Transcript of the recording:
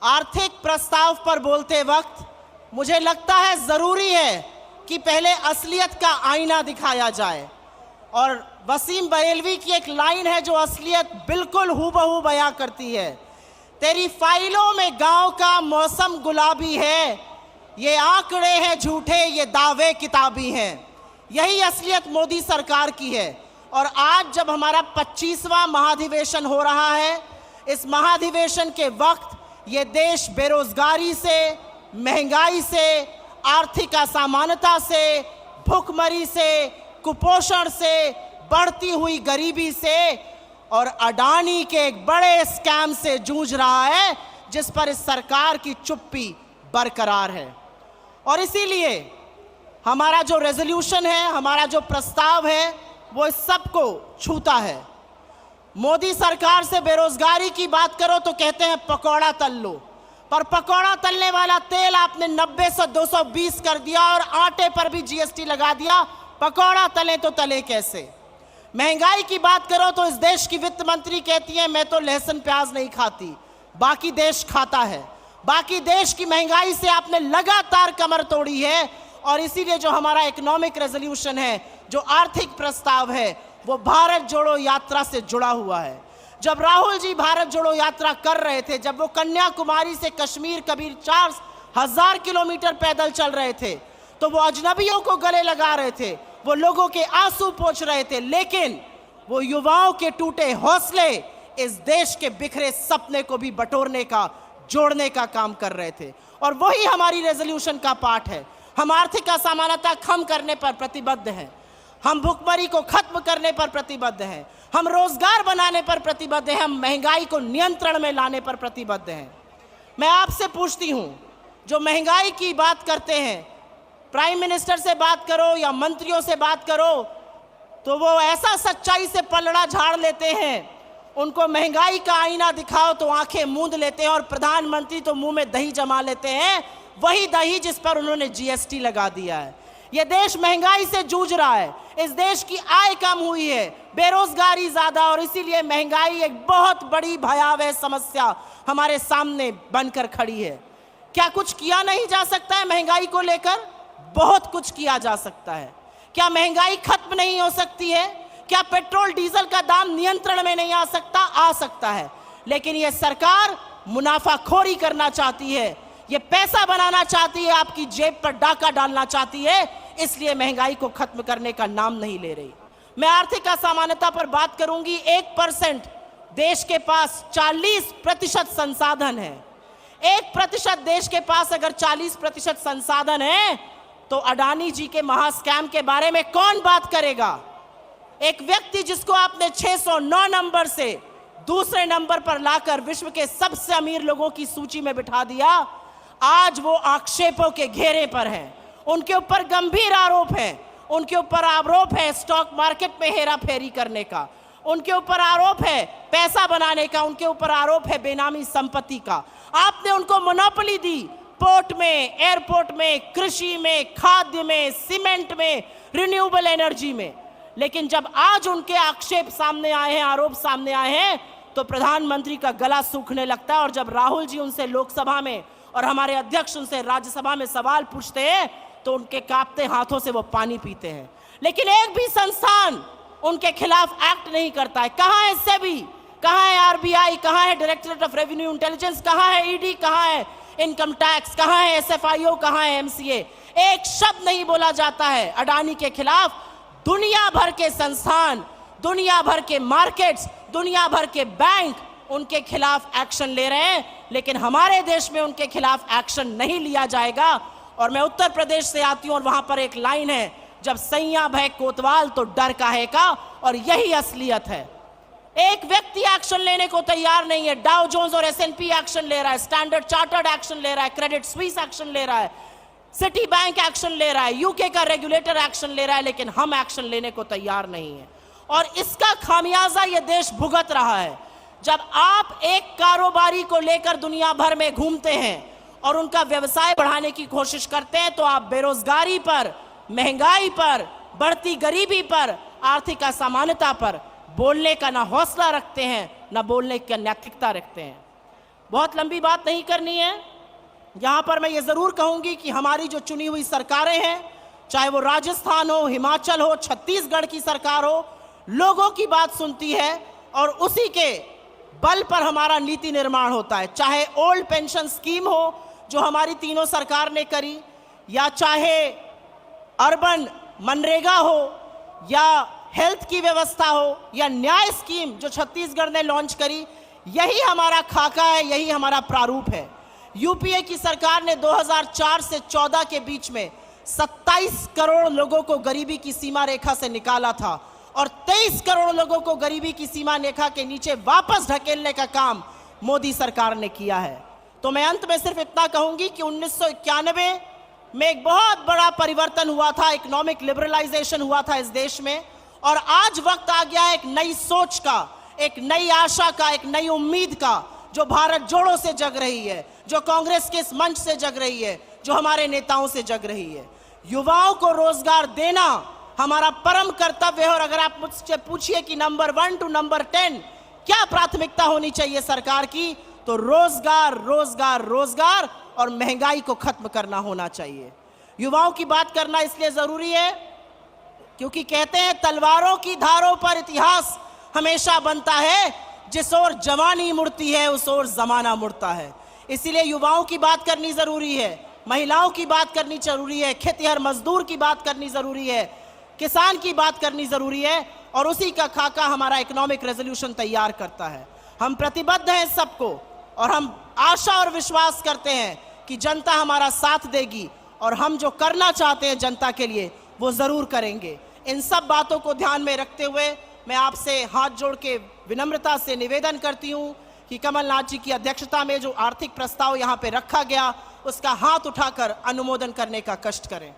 आर्थिक प्रस्ताव पर बोलते वक्त मुझे लगता है ज़रूरी है कि पहले असलियत का आईना दिखाया जाए। और वसीम बरेलवी की एक लाइन है जो असलियत बिल्कुल हूबहू बयां करती है। तेरी फाइलों में गांव का मौसम गुलाबी है, ये आंकड़े हैं झूठे, ये दावे किताबी हैं। यही असलियत मोदी सरकार की है। और आज जब हमारा 25वां महाधिवेशन हो रहा है, इस महाधिवेशन के वक्त ये देश बेरोजगारी से, महंगाई से, आर्थिक असमानता से, भूखमरी से, कुपोषण से, बढ़ती हुई गरीबी से और अडानी के एक बड़े स्कैम से जूझ रहा है, जिस पर इस सरकार की चुप्पी बरकरार है। और इसीलिए हमारा जो रेजोल्यूशन है, हमारा जो प्रस्ताव है, वो इस सबको छूता है। मोदी सरकार से बेरोजगारी की बात करो तो कहते हैं पकौड़ा तल लो, पर पकौड़ा तलने वाला तेल आपने 90 से 220 कर दिया और आटे पर भी जीएसटी लगा दिया। पकौड़ा तले तो तले कैसे? महंगाई की बात करो तो इस देश की वित्त मंत्री कहती है मैं तो लहसुन प्याज नहीं खाती, बाकी देश खाता है। बाकी देश की महंगाई से आपने लगातार कमर तोड़ी है। और इसीलिए जो हमारा इकोनॉमिक रेजोल्यूशन है, जो आर्थिक प्रस्ताव है, वो भारत जोड़ो यात्रा से जुड़ा हुआ है। जब राहुल जी भारत जोड़ो यात्रा कर रहे थे, जब वो कन्याकुमारी से कश्मीर कबीर 4000 किलोमीटर पैदल चल रहे थे, तो वो अजनबियों को गले लगा रहे थे, वो लोगों के आंसू पोंछ रहे थे, लेकिन वो युवाओं के टूटे हौसले इस देश के बिखरे सपने को भी बटोरने का, जोड़ने का काम कर रहे थे। और वही हमारी रेजोल्यूशन का पार्ट है। हम आर्थिक असमानता कम करने पर प्रतिबद्ध हैं, हम भुखमरी को खत्म करने पर प्रतिबद्ध हैं, हम रोजगार बनाने पर प्रतिबद्ध हैं, हम महंगाई को नियंत्रण में लाने पर प्रतिबद्ध हैं। मैं आपसे पूछती हूं, जो महंगाई की बात करते हैं, प्राइम मिनिस्टर से बात करो या मंत्रियों से बात करो, तो वो ऐसा सच्चाई से पलड़ा झाड़ लेते हैं, उनको महंगाई का आईना दिखाओ तो आंखें मूंद लेते हैं, और प्रधानमंत्री तो मुंह में दही जमा लेते हैं, वही दही जिस पर उन्होंने जीएसटी लगा दिया है। यह देश महंगाई से जूझ रहा है, इस देश की आय कम हुई है, बेरोजगारी ज्यादा, और इसीलिए महंगाई एक बहुत बड़ी भयावह समस्या हमारे सामने बनकर खड़ी है। क्या कुछ किया नहीं जा सकता है महंगाई को लेकर? बहुत कुछ किया जा सकता है। क्या महंगाई खत्म नहीं हो सकती है? क्या पेट्रोल डीजल का दाम नियंत्रण में नहीं आ सकता? आ सकता है। लेकिन यह सरकार मुनाफाखोरी करना चाहती है, ये पैसा बनाना चाहती है, आपकी जेब पर डाका डालना चाहती है, इसलिए महंगाई को खत्म करने का नाम नहीं ले रही। मैं आर्थिक असमानता पर बात करूंगी। 1% देश के पास 40% संसाधन है। 1% देश के पास अगर 40% संसाधन है, तो अडानी जी के महास्कैम के बारे में कौन बात करेगा? एक व्यक्ति जिसको आपने 609 नंबर से दूसरे नंबर पर लाकर विश्व के सबसे अमीर लोगों की सूची में बिठा दिया, आज वो आक्षेपों के घेरे पर हैं। उनके ऊपर गंभीर आरोप है, उनके ऊपर आरोप है स्टॉक मार्केट में हेरा फेरी करने का, उनके ऊपर आरोप है पैसा बनाने का, उनके ऊपर आरोप है बेनामी संपत्ति का। आपने उनको मोनोपोली दी पोर्ट में, एयरपोर्ट में, कृषि में, खाद्य में, सीमेंट में, रिन्यूएबल एनर्जी में। लेकिन जब आज उनके आक्षेप सामने आए हैं, आरोप सामने आए हैं, तो प्रधानमंत्री का गला सूखने लगता है। और जब राहुल जी उनसे लोकसभा में और हमारे अध्यक्ष उनसे राज्यसभा में सवाल पूछते हैं, तो उनके कांपते हाथों से वो पानी पीते हैं। लेकिन एक भी संस्थान उनके खिलाफ एक्ट नहीं करता है। कहां है सेबी, कहां है आरबीआई, कहां है डायरेक्टरेट ऑफ रेवेन्यू इंटेलिजेंस, कहां है ईडी, कहां है इनकम टैक्स, कहां है एसएफआईओ, कहां है एमसीए? एक शब्द नहीं बोला जाता है अडानी के खिलाफ। दुनिया भर के संस्थान, दुनिया भर के मार्केट्स, दुनिया भर के बैंक उनके खिलाफ एक्शन ले रहे हैं, लेकिन हमारे देश में उनके खिलाफ एक्शन नहीं लिया जाएगा। और मैं उत्तर प्रदेश से आती हूं और वहां पर एक लाइन है, जब सैया भय कोतवाल तो डर काहे का। और यही असलियत है। एक व्यक्ति एक्शन लेने को तैयार नहीं है। डाउ जोन्स और एसएनपी एक्शन ले रहा है, स्टैंडर्ड चार्टर्ड एक्शन ले रहा है, क्रेडिट स्विस एक्शन ले रहा है, सिटी बैंक एक्शन ले रहा है, यूके का रेगुलेटर एक्शन ले रहा है, लेकिन हम एक्शन लेने को तैयार नहीं है। और इसका खामियाजा यह देश भुगत रहा है। जब आप एक कारोबारी को लेकर दुनिया भर में घूमते हैं और उनका व्यवसाय बढ़ाने की कोशिश करते हैं, तो आप बेरोजगारी पर, महंगाई पर, बढ़ती गरीबी पर, आर्थिक असमानता पर बोलने का ना हौसला रखते हैं, ना बोलने की नैतिकता रखते हैं। बहुत लंबी बात नहीं करनी है। यहाँ पर मैं ये ज़रूर कहूँगी कि हमारी जो चुनी हुई सरकारें हैं, चाहे वो राजस्थान हो, हिमाचल हो, छत्तीसगढ़ की सरकार हो, लोगों की बात सुनती है और उसी के बल पर हमारा नीति निर्माण होता है। चाहे ओल्ड पेंशन स्कीम हो जो हमारी तीनों सरकार ने करी, या चाहे अर्बन मनरेगा हो, या हेल्थ की व्यवस्था हो, या न्याय स्कीम जो छत्तीसगढ़ ने लॉन्च करी, यही हमारा खाका है, यही हमारा प्रारूप है। यूपीए की सरकार ने 2004 से 14 के बीच में 27 करोड़ लोगों को गरीबी की सीमा रेखा से निकाला था और 23 करोड़ लोगों को गरीबी की सीमा रेखा के नीचे वापस ढकेलने का काम मोदी सरकार ने किया है। तो मैं अंत में सिर्फ इतना कहूंगी कि 1991 में एक बहुत बड़ा परिवर्तन हुआ था, इकोनॉमिक लिबरलाइजेशन हुआ था इस देश में, और आज वक्त आ गया है एक नई सोच का, एक नई आशा का, एक नई उम्मीद का, जो भारत जोड़ों से जग रही है, जो कांग्रेस के इस मंच से जग रही है, जो हमारे नेताओं से जग रही है। युवाओं को रोजगार देना हमारा परम कर्तव्य है। और अगर आप मुझसे पूछिए कि नंबर 1 टू नंबर 10 क्या प्राथमिकता होनी चाहिए सरकार की, तो रोजगार, रोजगार, रोजगार और महंगाई को खत्म करना होना चाहिए। युवाओं की बात करना इसलिए जरूरी है क्योंकि कहते हैं तलवारों की धारों पर इतिहास हमेशा बनता है, जिस ओर जवानी मुड़ती है उस ओर जमाना मुड़ता है। इसीलिए युवाओं की बात करनी जरूरी है, महिलाओं की बात करनी जरूरी है, खेतिहर मजदूर की बात करनी जरूरी है, किसान की बात करनी जरूरी है, और उसी का खाका हमारा इकोनॉमिक रेजोल्यूशन तैयार करता है। हम प्रतिबद्ध हैं सबको, और हम आशा और विश्वास करते हैं कि जनता हमारा साथ देगी और हम जो करना चाहते हैं जनता के लिए वो जरूर करेंगे। इन सब बातों को ध्यान में रखते हुए मैं आपसे हाथ जोड़ के विनम्रता से निवेदन करती हूं कि कमलनाथ जी की अध्यक्षता में जो आर्थिक प्रस्ताव यहां पे रखा गया उसका हाथ उठाकर अनुमोदन करने का कष्ट करें।